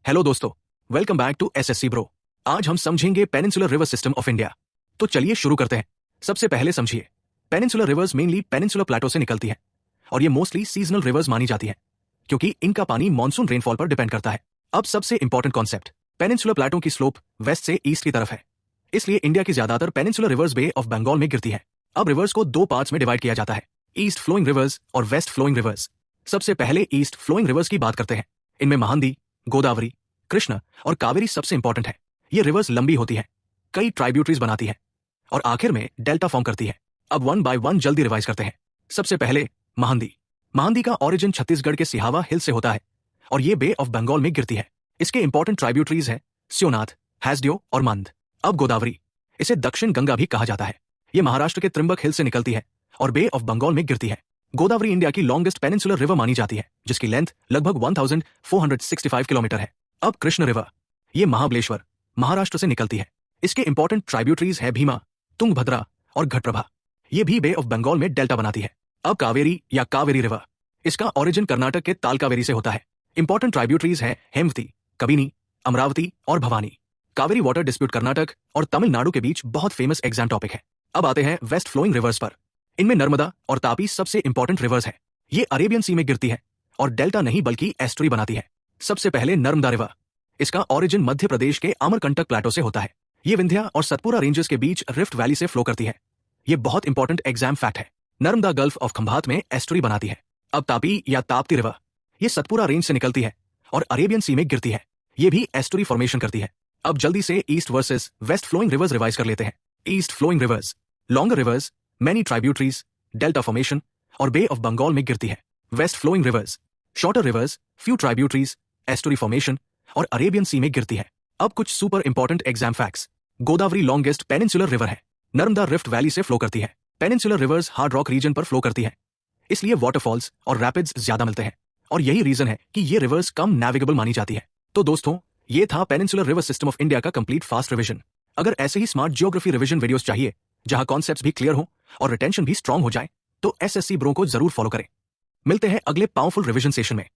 Hello दोस्तों, welcome back to SSC bro. आज हम समझेंगे peninsular river system of India. तो चलिए शुरू करते हैं। सबसे पहले समझिए, peninsular rivers mainly peninsular plateau से निकलती हैं और ये मोस्टली सीजनल रिवर्स मानी जाती हैं क्योंकि इनका पानी मानसून रेनफॉल पर डिपेंड करता है। अब सबसे इंपॉर्टेंट कॉन्सेप्ट, पेनिनसुलर प्लेटो की स्लोप वेस्ट से ईस्ट की तरफ है, इसलिए इंडिया की ज्यादातर peninsular rivers Bay of Bengal में गिरती है। अब रिवर्स को दो पार्ट्स में डिवाइड किया जाता है, ईस्ट फ्लोइंग रिवर्स और वेस्ट फ्लोइंग रिवर्स। सबसे पहले ईस्ट फ्लोइंग रिवर्स की बात करते हैं। इनमें महानदी, गोदावरी, कृष्ण और कावेरी सबसे इंपॉर्टेंट है। ये रिवर्स लंबी होती है, कई ट्राइब्यूटरीज बनाती है और आखिर में डेल्टा फॉर्म करती है। अब वन बाय वन जल्दी रिवाइज करते हैं। सबसे पहले महानदी। महानदी का ओरिजिन छत्तीसगढ़ के सिहावा हिल से होता है और ये बे ऑफ बंगाल में गिरती है। इसके इंपॉर्टेंट ट्राइब्यूटरीज है स्योनाथ, हैसड्यो और मंद। अब गोदावरी, इसे दक्षिण गंगा भी कहा जाता है। ये महाराष्ट्र के त्रिम्बक हिल से निकलती है और बे ऑफ बंगाल में गिरती है। गोदावरी इंडिया की लॉन्गेस्ट पेनिनसुलर रिवर मानी जाती है, जिसकी लेंथ लगभग 1465 किलोमीटर है। अब कृष्ण रिवर, ये महाबलेश्वर, महाराष्ट्र से निकलती है। इसके इंपॉर्टेंट ट्राइब्यूटरीज है भीमा, तुंगभद्रा और घटप्रभा। ये भी बे ऑफ बंगाल में डेल्टा बनाती है। अब कावेरी या कावेरी रिवर, इसका ओरिजिन कर्नाटक के तालकावेरी से होता है। इंपॉर्टेंट ट्राइब्यूटरीज है हेमवती, कबिनी, अमरावती और भवानी। कावेरी वाटर डिस्प्यूट कर्नाटक और तमिलनाडु के बीच बहुत फेमस एग्जाम टॉपिक है। अब आते हैं वेस्ट फ्लोइंग रिवर्स पर। इनमें नर्मदा और तापी सबसे इंपॉर्टेंट रिवर्स है। ये अरेबियन सी में गिरती है और डेल्टा नहीं बल्कि एस्टुरी बनाती है। सबसे पहले नर्मदा रिवर, इसका ओरिजिन मध्य प्रदेश के अमरकंटक प्लेटो से होता है। ये विंध्या और सतपुरा रेंजेस के बीच रिफ्ट वैली से फ्लो करती है। ये बहुत इंपॉर्टेंट एग्जाम फैक्ट है। नर्मदा गल्फ ऑफ खंभात में एस्टुरी बनाती है। अब तापी या ताप्ती रिवर, ये सतपुरा रेंज से निकलती है और अरेबियन सी में गिरती है। ये भी एस्टुरी फॉर्मेशन करती है। अब जल्दी से east versus west flowing rivers revise कर लेते हैं। East flowing rivers, longer rivers, many tributaries, delta formation और बे ऑफ बंगाल में गिरती है। West flowing rivers, shorter rivers, few tributaries, estuary formation और अरेबियन सी में गिरती है। अब कुछ super important exam facts. Godavari longest peninsular river है। नर्मदा रिफ्ट वैली से फ्लो करती है। Peninsular rivers hard rock region पर फ्लो करती है, इसलिए वाटरफॉल्स और रैपिड्स ज्यादा मिलते हैं और यही रीजन है कि ये रिवर्स कम नेविगेबल मानी जाती है। तो दोस्तों, ये था peninsular river system of India का कंप्लीट फास्ट रिवीजन। अगर ऐसे ही स्मार्ट जियोग्राफी रिवीजन वीडियोस चाहिए जहां कॉन्सेप्ट्स भी क्लियर हो और रिटेंशन भी स्ट्रांग हो जाए, तो एसएससी ब्रो को जरूर फॉलो करें। मिलते हैं अगले पावरफुल रिवीजन सेशन में।